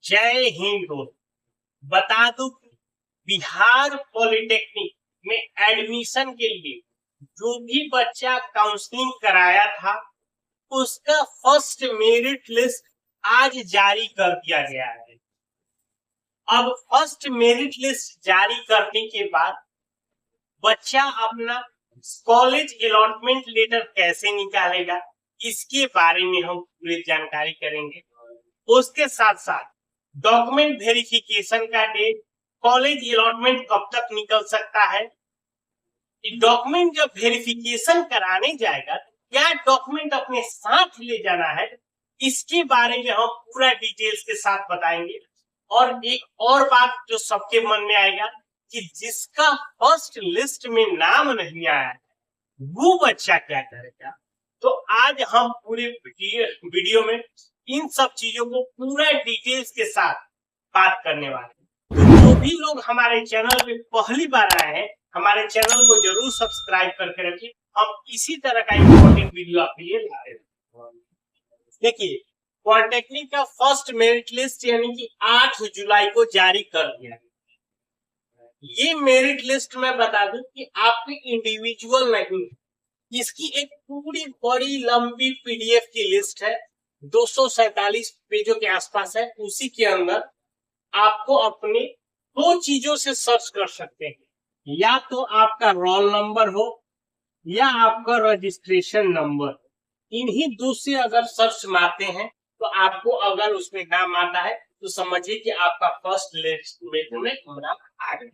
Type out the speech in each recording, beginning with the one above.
जय हिंद दोस्त। बता दूं कि बिहार पॉलिटेक्निक में एडमिशन के लिए जो भी बच्चा काउंसलिंग कराया था उसका फर्स्ट मेरिट लिस्ट आज जारी कर दिया गया है। अब फर्स्ट मेरिट लिस्ट जारी करने के बाद बच्चा अपना कॉलेज अलॉटमेंट लेटर कैसे निकालेगा इसके बारे में हम पूरी जानकारी करेंगे। उसके साथ साथ डॉक्यूमेंट वेरिफिकेशन का डेट, कॉलेज अलॉटमेंट कब तक निकल सकता है, डॉक्यूमेंट जब वेरिफिकेशन कराने जाएगा क्या डॉक्यूमेंट अपने साथ ले जाना है, इसके बारे में हम पूरा डिटेल्स के साथ बताएंगे। और एक और बात जो सबके मन में आएगा कि जिसका फर्स्ट लिस्ट में नाम नहीं आया है वो बच्चा क्या करेगा। तो आज हम पूरे वीडियो में इन सब चीजों को पूरा डिटेल्स के साथ बात करने वाले हैं। तो जो भी लोग हमारे चैनल पे पहली बार आए हैं हमारे चैनल को जरूर सब्सक्राइब करके रखिए। हम इसी तरह का इंपॉर्टेंट वीडियो आपके लिए ला रहे हैं। देखिए, पॉलिटेक्निक का फर्स्ट मेरिट लिस्ट यानी कि 8 जुलाई को जारी कर दिया है। ये मेरिट लिस्ट में बता दूं कि आपके इंडिविजुअल नहीं, इसकी एक पूरी बड़ी लंबी पीडीएफ की लिस्ट है, 247 पेजों के आसपास है। उसी के अंदर आपको अपने दो चीजों से सर्च कर सकते हैं, या तो आपका रोल नंबर हो या आपका रजिस्ट्रेशन नंबर। इन्हीं दो से अगर सर्च मारते हैं तो आपको अगर उसमें नाम आता है तो समझिए कि आपका फर्स्ट लिस्ट में नाम आ गया।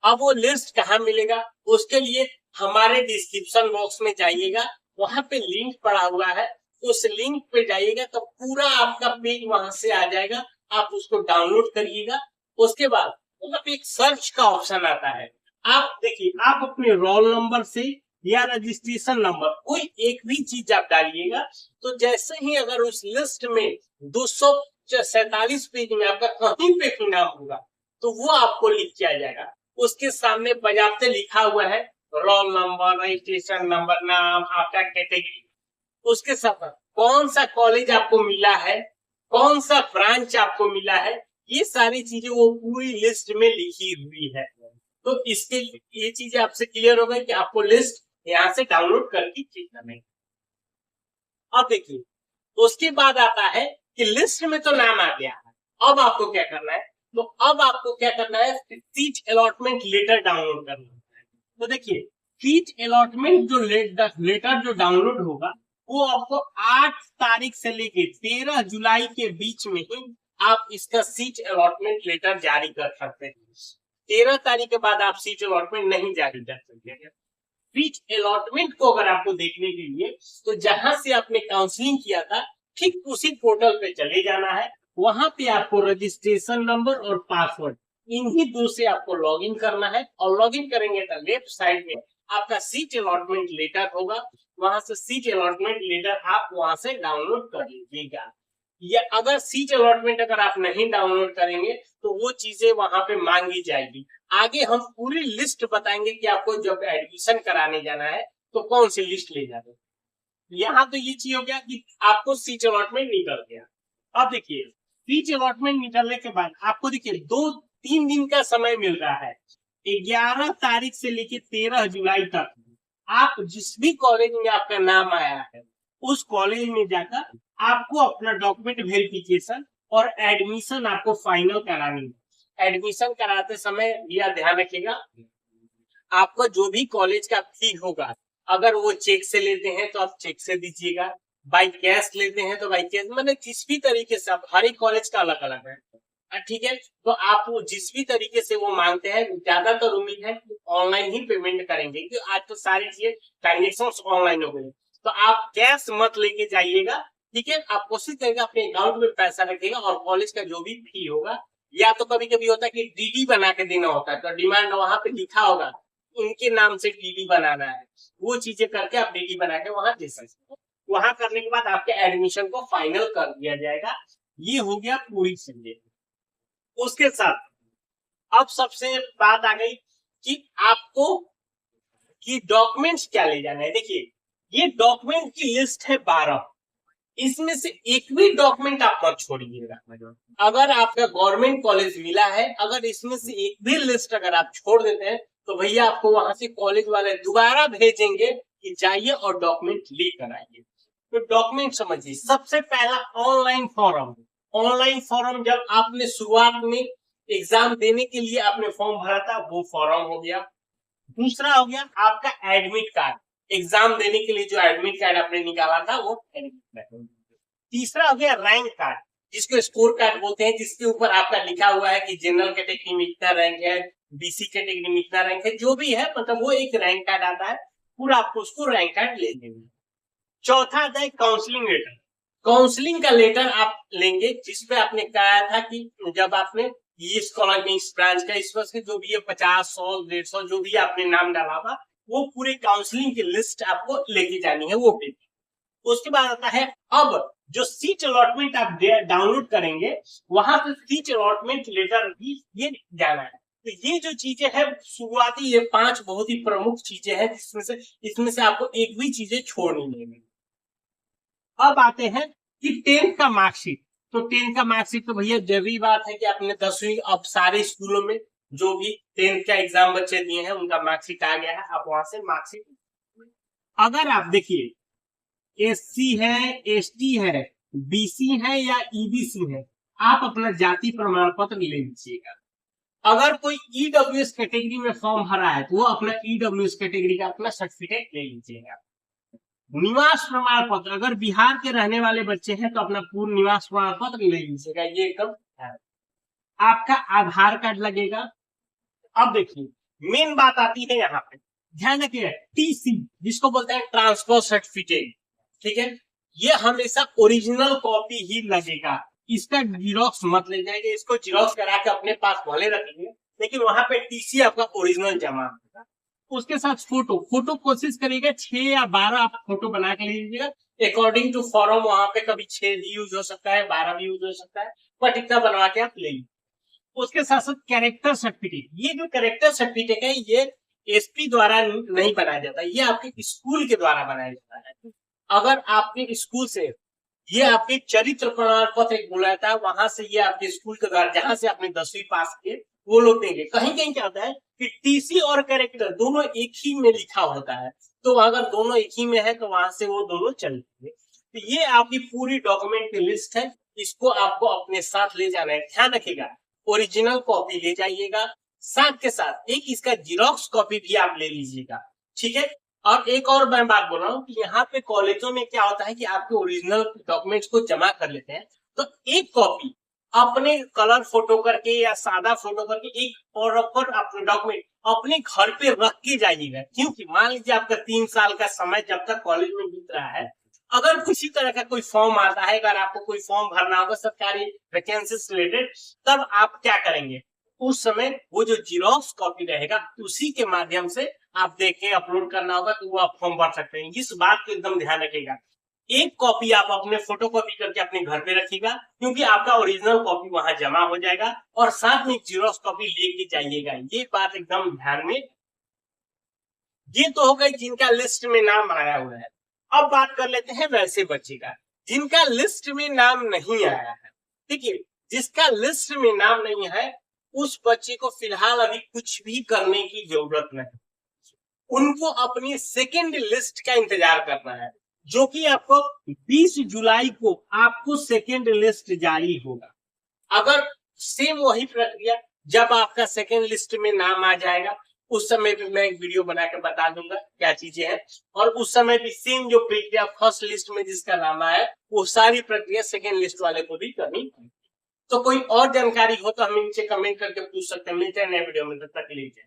अब वो लिस्ट कहाँ मिलेगा, उसके लिए हमारे डिस्क्रिप्शन बॉक्स में जाइएगा, वहां पे लिंक पड़ा हुआ है, उस लिंक पे जाइएगा तो पूरा आपका पेज वहां से आ जाएगा। आप उसको डाउनलोड करिएगा। उसके बाद वहां पे एक सर्च का ऑप्शन आता है। आप देखिए, आप अपने रोल नंबर से या रजिस्ट्रेशन नंबर कोई एक भी चीज आप डालिएगा तो जैसे ही अगर उस लिस्ट में 247 पेज में आपका कहीं पे भी नाम होगा तो वो आपको लिख के आ जाएगा। उसके सामने बजाते लिखा हुआ है रोल नंबर, रजिस्ट्रेशन नंबर, नाम, आपका कैटेगरी, उसके साथ कौन सा कॉलेज आपको मिला है, कौन सा ब्रांच आपको मिला है, ये सारी चीजें वो पूरी लिस्ट में लिखी हुई है। तो इसके ये चीजें आपसे क्लियर हो गई कि आपको लिस्ट यहाँ से डाउनलोड करके चेक करना है। अब देखिए, उसके बाद आता है कि लिस्ट में तो नाम आ गया है, अब आपको क्या करना है, तो अब आपको क्या करना है, सीट अलॉटमेंट लेटर डाउनलोड करना है। तो देखिए, सीट अलॉटमेंट जो लेटर जो डाउनलोड होगा वो आपको 8 तारीख से लेके 13 जुलाई के बीच में ही आप इसका सीट अलॉटमेंट लेटर जारी कर सकते हैं। 13 तारीख के बाद आप सीट अलॉटमेंट नहीं जारी कर सकते। सीट अलॉटमेंट को अगर आपको देखने के लिए तो जहां से आपने काउंसलिंग किया था ठीक उसी पोर्टल पे चले जाना है। वहां पे आपको रजिस्ट्रेशन नंबर और पासवर्ड इन्हीं दो से आपको लॉगिन करना है, और लॉगिन करेंगे तो लेफ्ट साइड में आपका सीट अलॉटमेंट लेटर होगा, वहां से सीट अलॉटमेंट लेटर आप वहां से डाउनलोड कर लीजिएगा। या अगर सीट अलॉटमेंट अगर आप नहीं डाउनलोड करेंगे तो वो चीजें वहां पे मांगी जाएगी। आगे हम पूरी लिस्ट बताएंगे कि आपको जब एडमिशन कराने जाना है तो कौन सी लिस्ट ले जाना है। यहाँ तो ये चीज हो गया कि आपको सीट अलॉटमेंट निकल गया। अब देखिए, सीट अलॉटमेंट निकलने के बाद आपको देखिए 2-3 दिन का समय मिल रहा है। 11 तारीख से लेके 13 जुलाई तक आप जिस भी कॉलेज में आपका नाम आया है उस कॉलेज में जाकर आपको अपना डॉक्यूमेंट वेरिफिकेशन और एडमिशन आपको फाइनल करानी है। एडमिशन कराते समय यह ध्यान रखिएगा, आपका जो भी कॉलेज का फी होगा अगर वो चेक से लेते हैं तो आप चेक से दीजिएगा, बाई कैश लेते हैं तो बाई कैश, मतलब जिस भी तरीके से आप, हर एक कॉलेज का अलग अलग है, ठीक है। तो आप वो जिस भी तरीके से वो मांगते हैं, ज्यादातर उम्मीद है ऑनलाइन ही पेमेंट करेंगे क्योंकि आज तो सारी चीजें ट्रांजेक्शन ऑनलाइन हो गई। तो आप कैश मत लेके जाइएगा, ठीक है। आप कोशिश करेगा अपने अकाउंट में पैसा रखिएगा और कॉलेज का जो भी फी होगा, या तो कभी कभी होता है कि डीडी बना के देना होता है तो डिमांड वहां पे लिखा होगा इनके नाम से डीडी बनाना है, वो चीजें करके आप डीडी बना के वहां दे सकते हो। वहां करने के बाद आपके एडमिशन को फाइनल कर दिया जाएगा। ये हो गया पूरी चीजें। उसके साथ अब सबसे बात आ गई कि आपको कि डॉक्यूमेंट्स क्या ले जाना है। देखिए, ये डॉक्यूमेंट की लिस्ट है 12। इसमें से एक भी डॉक्यूमेंट आप मत छोड़िएगा। अगर आपका गवर्नमेंट कॉलेज मिला है, अगर इसमें से एक भी लिस्ट अगर आप छोड़ देते हैं तो भैया आपको वहां से कॉलेज वाले दोबारा भेजेंगे कि जाइए और डॉक्यूमेंट लेकर आइए। तो डॉक्यूमेंट समझिए, सबसे पहला ऑनलाइन फॉर्म। ऑनलाइन फॉर्म जब आपने शुरुआत में एग्जाम देने के लिए आपने फॉर्म भरा था, वो फॉर्म हो गया। दूसरा हो गया आपका एडमिट कार्ड, एग्जाम देने के लिए जो एडमिट कार्ड आपने निकाला था वो एडमिट कार्ड। तीसरा हो गया रैंक कार्ड, जिसको स्कोर कार्ड बोलते हैं, जिसके ऊपर आपका लिखा हुआ है कि जनरल कैटेगरी में इतना रैंक है, बीसी कैटेगरी में इतना रैंक है, जो भी है मतलब वो एक रैंक कार्ड आता है, पूरा आपको उसको रैंक कार्ड ले लेंगे। चौथा आता है काउंसलिंग लेटर। काउंसलिंग का लेटर आप लेंगे जिसपे आपने कहा था कि जब आपने इस कॉलेज में इस ब्रांच का इस वर्ष के जो भी है 50, 100, 150 जो भी आपने नाम डाला था, वो पूरे काउंसलिंग की लिस्ट आपको लेके जानी है, वो भी। उसके बाद आता है अब जो सीट अलॉटमेंट आप डाउनलोड करेंगे, वहां से सीट अलॉटमेंट लेटर भी ये जाना है। तो ये जो चीजें हैं शुरुआती, ये 5 बहुत ही प्रमुख चीजें हैं जिसमें से इसमें से आपको एक भी चीजें छोड़नी नहीं है। अब आते हैं कि 10th का मार्कशीट। तो 10th का मार्कशीट तो भैया जरूरी बात है कि आपने 10वीं, अब सारे स्कूलों में जो भी 10th का एग्जाम बच्चे दिए हैं उनका मार्कशीट आ गया है, आप वहां से मार्कशीट। अगर आप देखिए एससी है, एसटी है, बीसी है या ईबीसी है, आप अपना जाति प्रमाण पत्र ले लीजिएगा। अगर कोई ईडब्ल्यूएस कैटेगरी में फॉर्म भरा है तो वो अपना ईडब्ल्यूएस कैटेगरी का अपना सर्टिफिकेट ले लीजिएगा। निवास प्रमाण पत्र, अगर बिहार के रहने वाले बच्चे हैं तो अपना पूर्ण निवास प्रमाण पत्र ले लीजिएगा, ये एकदम है। आपका आधार कार्ड लगेगा। अब देखिए मेन बात आती है यहाँ पे, ध्यान रखिए, टीसी जिसको बोलते हैं ट्रांसफर सर्टिफिकेट, ठीक है, ये हमेशा ओरिजिनल कॉपी ही लगेगा, इसका जीरोक्स मत ले जाएंगे, इसको जीरोक्स करा के अपने पास भले रखेंगे, लेकिन वहां पे टीसी आपका ओरिजिनल जमा होगा। उसके साथ फोटो कोशिश करिएगा 6 या 12 आप फोटो बना के लीजिएगा, अकॉर्डिंग टू फॉर्म वहां पे कभी 6 भी यूज हो सकता है, 12 भी यूज हो सकता है, बट इतना बनवा के आप ले लीजिए। उसके साथ साथ कैरेक्टर सर्टिफिकेट, ये जो कैरेक्टर सर्टिफिकेट है ये एसपी द्वारा नहीं बनाया जाता, ये आपके स्कूल के द्वारा बनाया जाता है। अगर आपके स्कूल से ये आपके चरित्र प्रमाण पत्र एक बुलाता है, वहां से ये आपके स्कूल के द्वारा जहां से आपने 10वीं पास किए वो लोग देंगे। कहीं कहीं क्या होता है कि टीसी और कैरेक्टर दोनों एक ही में लिखा होता है, तो अगर दोनों एक ही में है तो वहां से वो दोनों चलेंगे। तो ये आपकी पूरी डॉक्यूमेंट की लिस्ट है, इसको आपको अपने साथ ले जाना है। ध्यान रखिएगा ओरिजिनल कॉपी ले जाइएगा, साथ के साथ एक इसका जीरोक्स कॉपी भी आप ले लीजिएगा, ठीक है। और एक और मैं बात बोल रहा हूँ कि यहाँ पे कॉलेजों में क्या होता है कि आपके ओरिजिनल डॉक्यूमेंट्स को जमा कर लेते हैं, तो एक कॉपी अपने कलर फोटो करके या सादा फोटो करके एक प्रॉपर अपने डॉक्यूमेंट अपने घर पे रख के जाइएगा, क्योंकि मान लीजिए आपका 3 साल का समय जब तक कॉलेज में बीत रहा है, अगर किसी तरह का कोई फॉर्म आता है, अगर आपको कोई फॉर्म भरना होगा सरकारी वैकेंसी से रिलेटेड, तब आप क्या करेंगे, उस समय वो जो जीरोक्स कॉपी रहेगा उसी के माध्यम से आप देखें अपलोड करना होगा तो वो आप फॉर्म भर सकते हैं। इस बात को एकदम ध्यान रखिएगा, एक कॉपी आप अपने फोटो कॉपी करके अपने घर पे रखिएगा, क्योंकि आपका ओरिजिनल कॉपी वहां जमा हो जाएगा, और साथ में जीरोक्स कॉपी लेके जाइएगा, ये बात एकदम ध्यान में। ये तो हो गई जिनका लिस्ट में नाम आया हुआ है। अब बात कर लेते हैं वैसे बच्चे का जिनका लिस्ट में नाम नहीं आया है। देखिए जिसका लिस्ट में नाम नहीं है उस बच्चे को फिलहाल अभी कुछ भी करने की जरूरत नहीं, उनको अपनी सेकेंड लिस्ट का इंतजार करना है, जो कि आपको 20 जुलाई को आपको सेकेंड लिस्ट जारी होगा। अगर सेम वही प्रक्रिया जब आपका सेकेंड लिस्ट में नाम आ जाएगा, उस समय भी मैं एक वीडियो बना के बता दूंगा क्या चीजें हैं, और उस समय भी सेम जो प्रक्रिया फर्स्ट लिस्ट में जिसका नाम आया वो सारी प्रक्रिया सेकेंड लिस्ट वाले को भी करनी। तो कोई और जानकारी हो तो हमें नीचे कमेंट करके पूछ सकते हैं। मिलते हैं नए वीडियो में, तब तक के लिए।